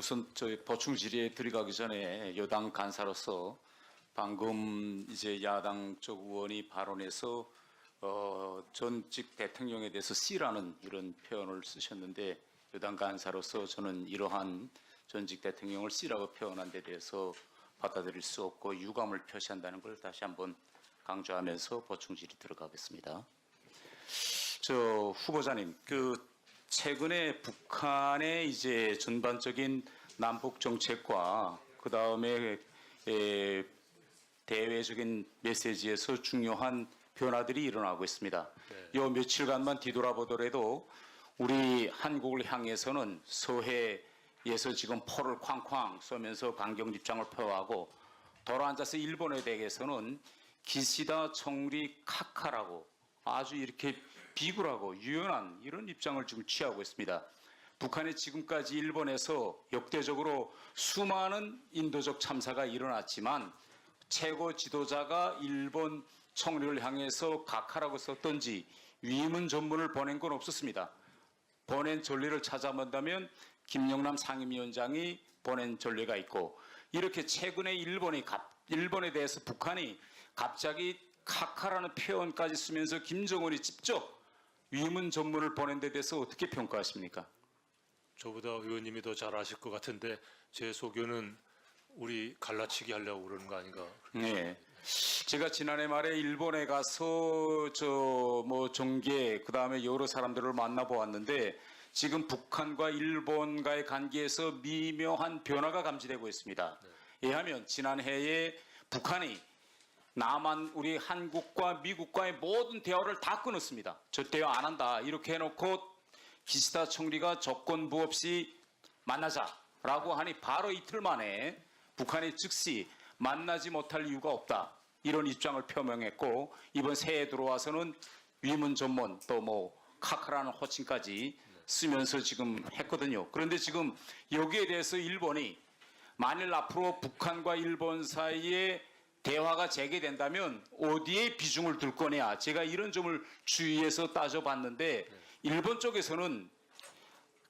우선 저희 보충 질의에 들어가기 전에 여당 간사로서 방금 이제 야당 쪽 의원이 발언해서 전직 대통령에 대해서 C라는 이런 표현을 쓰셨는데 여당 간사로서 저는 이러한 전직 대통령을 C라고 표현한 데 대해서 받아들일 수 없고 유감을 표시한다는 걸 다시 한번 강조하면서 보충 질의 들어가겠습니다. 저 후보자님, 최근에 북한의 이제 전반적인 남북 정책과 그 다음에 대외적인 메시지에서 중요한 변화들이 일어나고 있습니다. 요 며칠간만 뒤돌아보더라도 우리 한국을 향해서는 서해에서 지금 포를 쾅쾅 쏘면서 강경 입장을 표하고 돌아앉아서 일본에 대해서는 기시다 총리 카카라고 아주 이렇게 비굴하고 유연한 이런 입장을 지금 취하고 있습니다. 북한이 지금까지 일본에서 역대적으로 수많은 인도적 참사가 일어났지만 최고 지도자가 일본 총리를 향해서 각하라고 썼던지 위문 전문을 보낸 건 없었습니다. 보낸 전례를 찾아본다면 김영남 상임위원장이 보낸 전례가 있고 이렇게 최근에 일본에 대해서 북한이 갑자기 카카라는 표현까지 쓰면서 김정은이 직접 위문 전문을 보낸 데 대해서 어떻게 평가하십니까? 저보다 의원님이 더 잘 아실 것 같은데 제 소견은 우리 갈라치기 하려고 그러는 거 아닌가? 네. 제가 지난해 말에 일본에 가서 정계 그다음에 여러 사람들을 만나보았는데 지금 북한과 일본과의 관계에서 미묘한 변화가 감지되고 있습니다. 왜냐하면 지난해에 북한이 남한 우리 한국과 미국과의 모든 대화를 다 끊었습니다. 저 대화 안 한다 이렇게 해놓고 기시다 총리가 조건부 없이 만나자라고 하니 바로 이틀 만에 북한이 즉시 만나지 못할 이유가 없다 이런 입장을 표명했고 이번 새해에 들어와서는 위문 전문 또 카카라는 호칭까지 쓰면서 지금 했거든요. 그런데 지금 여기에 대해서 일본이 만일 앞으로 북한과 일본 사이에 대화가 재개된다면 어디에 비중을 둘 거냐 제가 이런 점을 주의해서 따져봤는데 일본 쪽에서는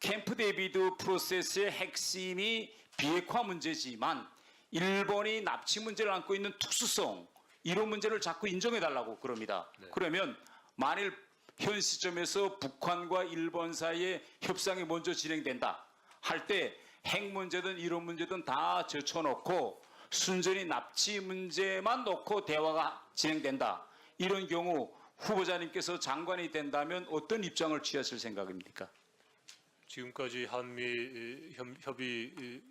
캠프 데이비드 프로세스의 핵심이 비핵화 문제지만 일본이 납치 문제를 안고 있는 특수성 이런 문제를 자꾸 인정해달라고 그럽니다. 그러면 만일 현 시점에서 북한과 일본 사이에 협상이 먼저 진행된다 할 때 핵 문제든 이런 문제든 다 제쳐놓고 순전히 납치 문제만 놓고 대화가 진행된다. 이런 경우 후보자님께서 장관이 된다면 어떤 입장을 취하실 생각입니까? 지금까지 한미 협의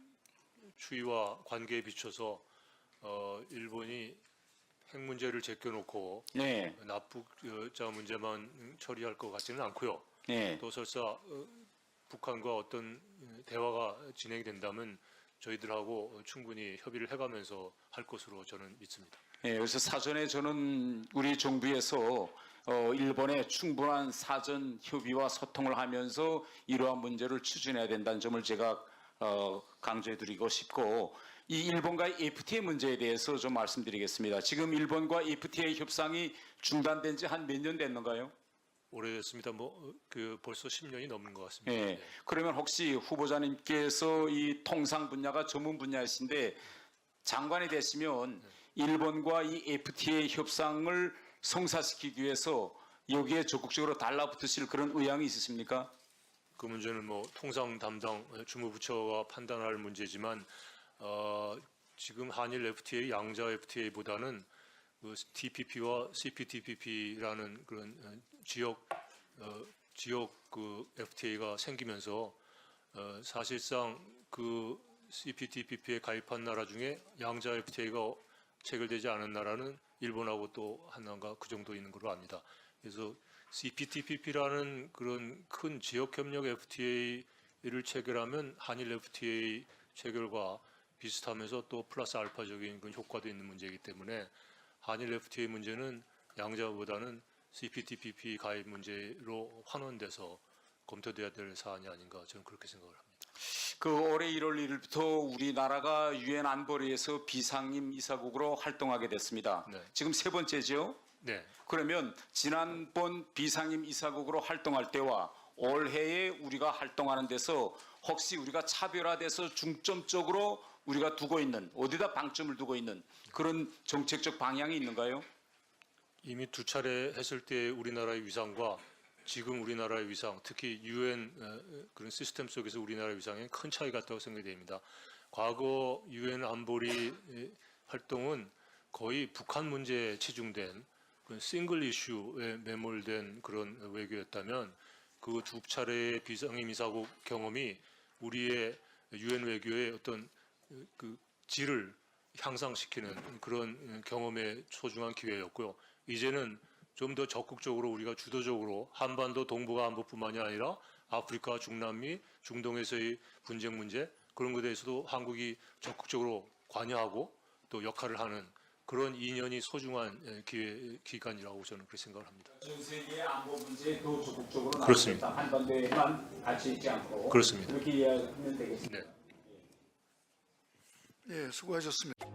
추이와 관계에 비춰서 일본이 핵 문제를 제껴놓고 네. 납북자 문제만 처리할 것 같지는 않고요. 네. 또 설사 북한과 어떤 대화가 진행이 된다면 저희들하고 충분히 협의를 해가면서 할 것으로 저는 믿습니다. 네, 그래서 사전에 저는 우리 정부에서 일본에 충분한 사전 협의와 소통을 하면서 이러한 문제를 추진해야 된다는 점을 제가 강조해드리고 싶고 이 일본과의 FTA 문제에 대해서 좀 말씀드리겠습니다. 지금 일본과 FTA 협상이 중단된 지 한 몇 년 됐는가요? 오래됐습니다. 벌써 10년이 넘는 것 같습니다. 네. 그러면 혹시 후보자님께서 이 통상 분야가 전문 분야이신데 장관이 되시면 일본과 이 FTA 협상을 성사시키기 위해서 여기에 적극적으로 달라붙으실 그런 의향이 있으십니까? 그 문제는 통상 담당 주무부처가 판단할 문제지만 지금 한일 FTA, 양자 FTA보다는 TPP와 CPTPP라는 그런 지역 FTA가 생기면서 사실상 그 CPTPP에 가입한 나라 중에 양자 FTA가 체결되지 않은 나라는 일본하고 또 하나가 그 정도 있는 걸로 압니다. 그래서 CPTPP라는 그런 큰 지역협력 FTA를 체결하면 한일 FTA 체결과 비슷하면서 또 플러스 알파적인 그런 효과도 있는 문제이기 때문에 한일 FTA 문제는 양자보다는 CPTPP 가입 문제로 환원돼서 검토돼야 될 사안이 아닌가 저는 그렇게 생각을 합니다. 올해 1월 1일부터 우리나라가 유엔 안보리에서 비상임 이사국으로 활동하게 됐습니다. 네. 지금 세 번째죠? 네. 그러면 지난번 비상임 이사국으로 활동할 때와 올해에 우리가 활동하는 데서 혹시 우리가 차별화돼서 중점적으로 우리가 두고 있는 어디다 방점을 두고 있는 그런 정책적 방향이 있는가요? 이미 두 차례 했을 때 우리나라의 위상과 지금 우리나라의 위상, 특히 UN 그런 시스템 속에서 우리나라의 위상에 큰 차이가 있다고 생각이 됩니다. 과거 UN 안보리 활동은 거의 북한 문제에 치중된 그런 싱글 이슈에 매몰된 그런 외교였다면 그 두 차례의 비상임 이사국 경험이 우리의 UN 외교의 어떤 그 질을 향상시키는 그런 경험의 소중한 기회였고요. 이제는 좀 더 적극적으로 우리가 주도적으로 한반도 동북아 안보뿐만이 아니라 아프리카, 중남미, 중동에서의 분쟁 문제 그런 것에 대해서도 한국이 적극적으로 관여하고 또 역할을 하는 그런 2년이 소중한 기간이라고 저는 그렇게 생각을 합니다. 전 세계의 안보 문제에 더 적극적으로 그렇습니다. 나서겠다. 한반도에만 갇혀 있지 않고 그렇습니다. 그렇게 이해하면 되겠습니다. 네. 예, 수고하셨습니다.